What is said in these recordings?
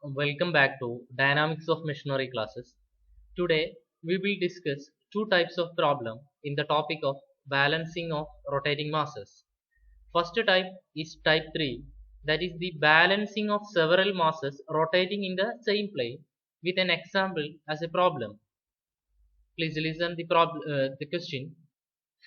Welcome back to Dynamics of Machinery classes. Today we will discuss two types of problem in the topic of balancing of rotating masses. First type is type 3, that is the balancing of several masses rotating in the same plane with an example as a problem. Please listen the question.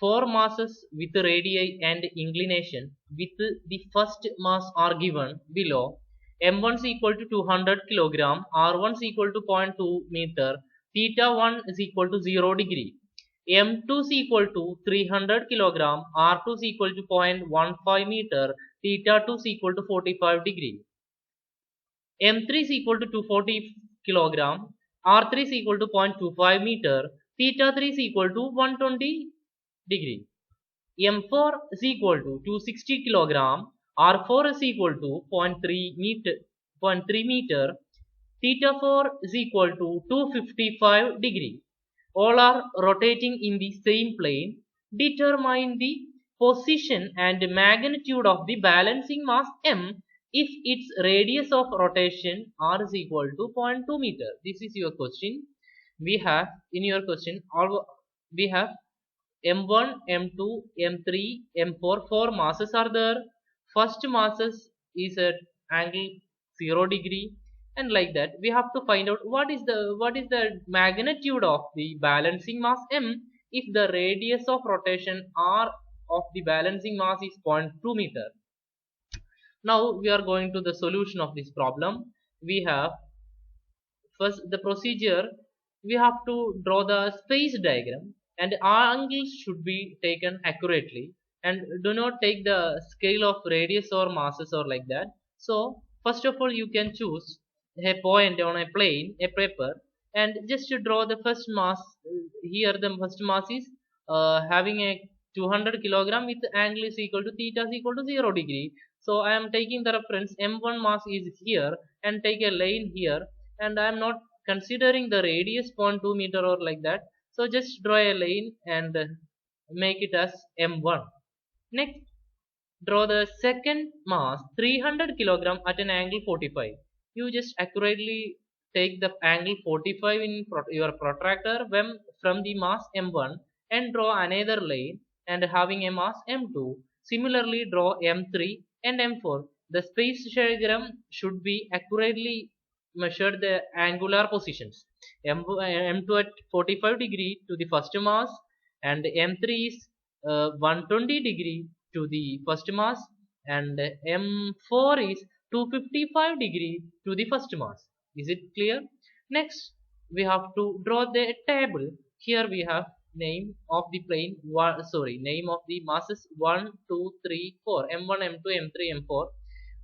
Four masses with radii and inclination with the first mass are given below. M1 is equal to 200 kg, R1 is equal to 0.2 meter, theta 1 is equal to 0 degree. M2 is equal to 300 kg, R2 is equal to 0.15 meter, theta 2 is equal to 45 degree. M3 is equal to 240 kg, R3 is equal to 0.25 meter, theta 3 is equal to 120 degree. M4 is equal to 260 kg, R4 is equal to 0.3 meter, theta 4 is equal to 255 degree. All are rotating in the same plane. Determine the position and magnitude of the balancing mass M if its radius of rotation R is equal to 0.2 meter. This is your question. We have in your question we have M1, M2, M3, M4, four masses are there. First masses is at angle 0 degree, and like that we have to find out what is the magnitude of the balancing mass M if the radius of rotation R of the balancing mass is 0.2 meter. Now we are going to the solution of this problem. We have first the procedure. We have to draw the space diagram and angles should be taken accurately, and do not take the scale of radius or masses or like that. So first of all you can choose a point on a plane, a paper, and just to draw the first mass. Here the first mass is having a 200 kilogram with angle is equal to theta is equal to 0 degree. So I am taking the reference M1 mass is here and take a line here, and I am not considering the radius 0.2 meter or like that. So just draw a line and make it as M1. Next, draw the second mass 300 kilogram at an angle 45. You just accurately take the angle 45 in your protractor from the mass M1 and draw another line and having a mass M2. Similarly draw M3 and M4. The space diagram should be accurately measured the angular positions. M2 at 45 degree to the first mass, and M3 is 120 degree to the first mass, and M4 is 255 degree to the first mass. Is it clear? Next we have to draw the table. Here we have name of the plane name of the masses 1 2 3 4, M1 M2 M3 M4.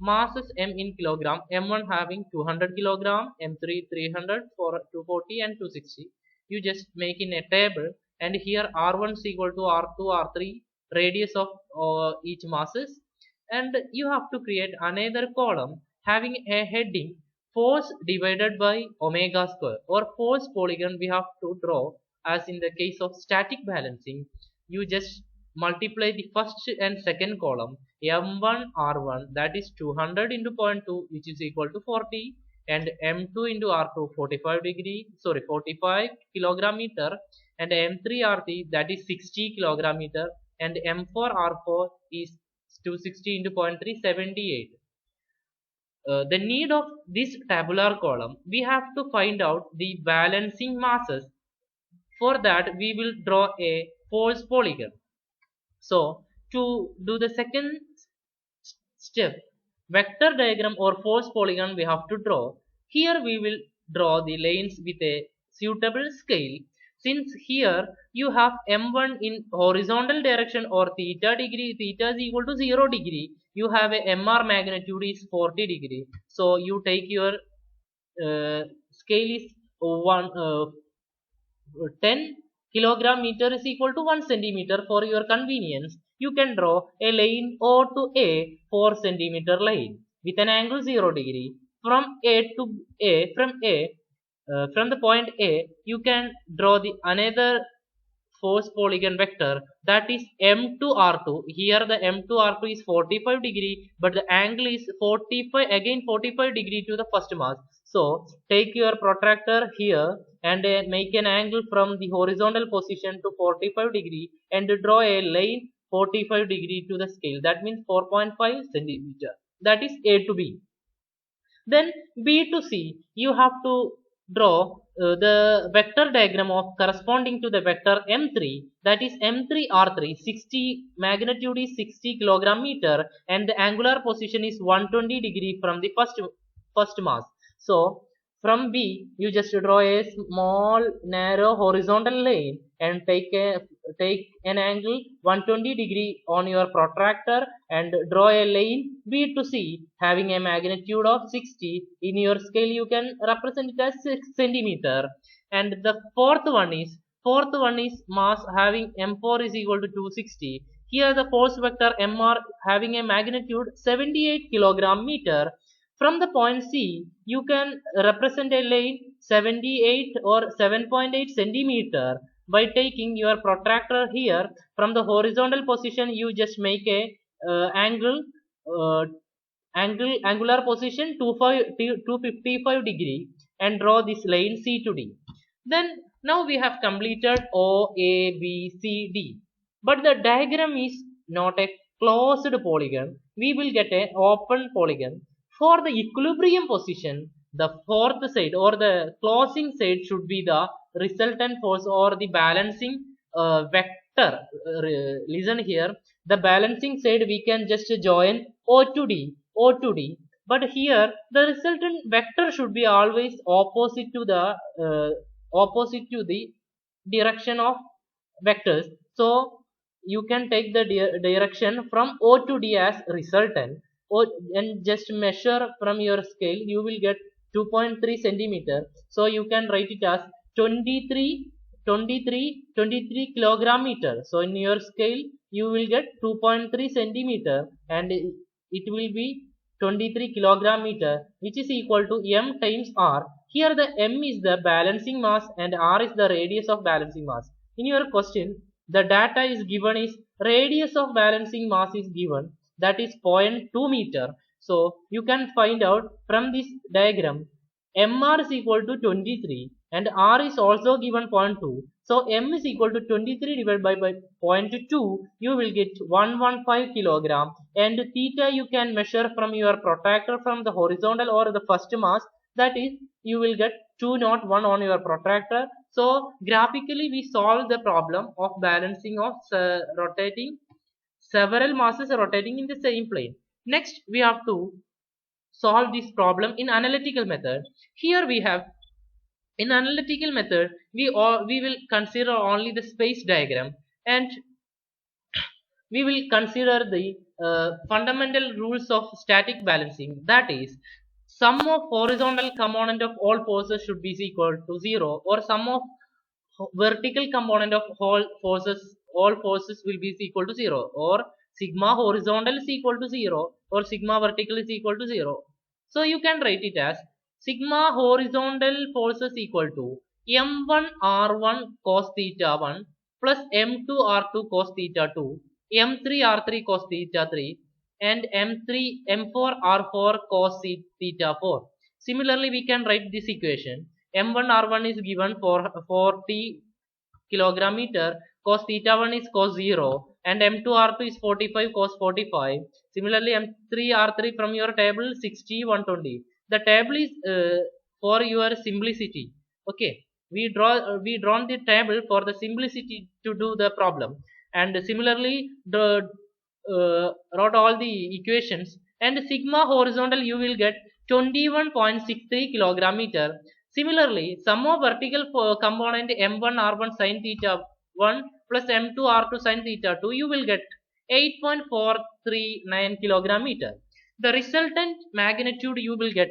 Masses M in kilogram, M1 having 200 kilogram, M3 300, 240 and 260. You just make in a table, and here R1 is equal to R2 R3 radius of each masses, and you have to create another column having a heading force divided by omega square, or force polygon we have to draw. As in the case of static balancing, you just multiply the first and second column M1 R1, that is 200 into 0.2, which is equal to 40, and M2 into R2 45 kilogram meter, and M3 R3 that is 60 kilogram meter, and M4 R4 is 260 into 0.3 78. The need of this tabular column, we have to find out the balancing masses. For that we will draw a force polygon. So to do the second step, vector diagram or force polygon we have to draw. Here we will draw the lines with a suitable scale. Since here you have M1 in horizontal direction or theta degree, theta is equal to 0 degree, you have a MR magnitude is 40 degree. So you take your scale is 10 kilogram meter is equal to 1 centimeter. For your convenience, you can draw a line O to A 4 centimeter line with an angle 0 degree. From A to A, from the point A, you can draw the another force polygon vector, that is M2R2. Here the M2R2 is 45 degree, but the angle is 45, again 45 degree to the first mass. So take your protractor here and make an angle from the horizontal position to 45 degree and draw a line 45 degree to the scale. That means 4.5 centimeter. That is A to B. Then B to C, you have to draw the vector diagram of corresponding to the vector M3, that is M3R3. 60 magnitude is 60 kilogram meter and the angular position is 120 degree from the first mass. So from B you just draw a small narrow horizontal line and take an angle 120 degree on your protractor and draw a line B to C having a magnitude of 60. In your scale you can represent it as 6 centimeter. And the fourth one is mass having M4 is equal to 260. Here the force vector Mr having a magnitude 78 kilogram meter. From the point C, you can represent a line 78 or 7.8 centimeter by taking your protractor here. From the horizontal position, you just make a uh, angular position 255 degree and draw this line C to D. Then now we have completed O, A, B, C, D. But the diagram is not a closed polygon. We will get an open polygon. For the equilibrium position, the fourth side or the closing side should be the resultant force or the balancing vector. Listen here, the balancing side we can just join O to D. But here the resultant vector should be always opposite to the direction of vectors. So you can take the direction from O to D as resultant. And just measure from your scale, you will get 2.3 centimeter. So you can write it as 23 kilogram meter. So in your scale you will get 2.3 centimeter and it will be 23 kilogram meter, which is equal to M times R. Here the M is the balancing mass and R is the radius of balancing mass. In your question, the data is given is radius of balancing mass is given, that is 0.2 meter. So you can find out from this diagram Mr is equal to 23 and R is also given 0.2. So M is equal to 23 divided by 0.2. You will get 115 kilogram. And theta you can measure from your protractor from the horizontal or the first mass. That is, you will get 201 on your protractor. So graphically we solve the problem of balancing of rotating several masses rotating in the same plane. Next we have to solve this problem in analytical method. Here we have, in analytical method we will consider only the space diagram and we will consider the fundamental rules of static balancing. That is, sum of horizontal component of all forces should be equal to 0, or sum of vertical component of all forces will be equal to 0, or sigma horizontal is equal to 0, or sigma vertical is equal to 0. So you can write it as sigma horizontal forces equal to m1 r1 cos theta 1 plus m2 r2 cos theta 2, m3 r3 cos theta 3, and m4 r4 cos theta 4. Similarly, we can write this equation. M1 R1 is given for 40 kilogram meter, cos theta 1 is cos 0, and M2 R2 is 45 cos 45. Similarly, M3 R3 from your table 60 120. The table is for your simplicity. Okay, we drawn the table for the simplicity to do the problem, and similarly wrote all the equations. And sigma horizontal you will get 21.63 kilogram meter. Similarly, sum of vertical component m1 r1 sin theta 1 plus m2 r2 sin theta 2, you will get 8.439 kilogram meter. The resultant magnitude you will get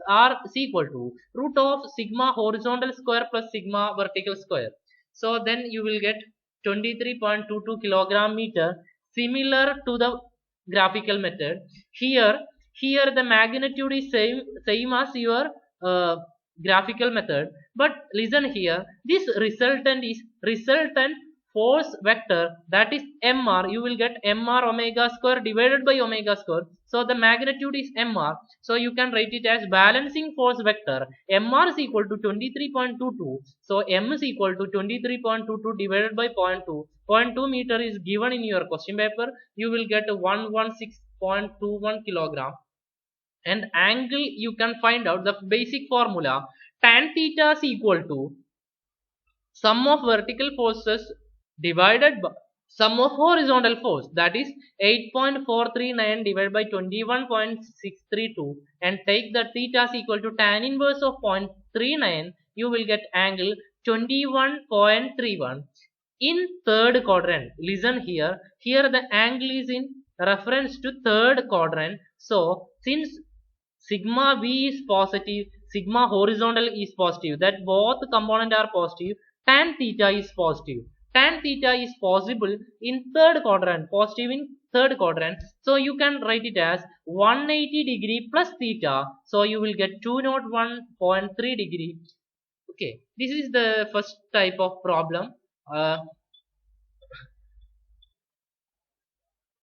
r is equal to root of sigma horizontal square plus sigma vertical square. So then you will get 23.22 kilogram meter, similar to the graphical method. Here the magnitude is same as your graphical method, but listen here, this resultant is resultant force vector, that is mr, you will get mr omega square divided by omega square. So the magnitude is mr. So you can write it as balancing force vector. mr is equal to 23.22. So m is equal to 23.22 divided by 0.2. 0.2 meter is given in your question paper. You will get 116.21 kilogram. And angle, you can find out the basic formula. Tan theta is equal to sum of vertical forces divided by sum of horizontal force, that is 8.439 divided by 21.632, and take the theta is equal to tan inverse of 0.39. You will get angle 21.31. In third quadrant, listen here, here the angle is in reference to third quadrant. So since sigma v is positive, sigma horizontal is positive, that both component are positive, tan theta is positive. Tan theta is possible in third quadrant, positive in third quadrant. So you can write it as 180 degree plus theta. So you will get 201.3 degree. Okay, this is the first type of problem.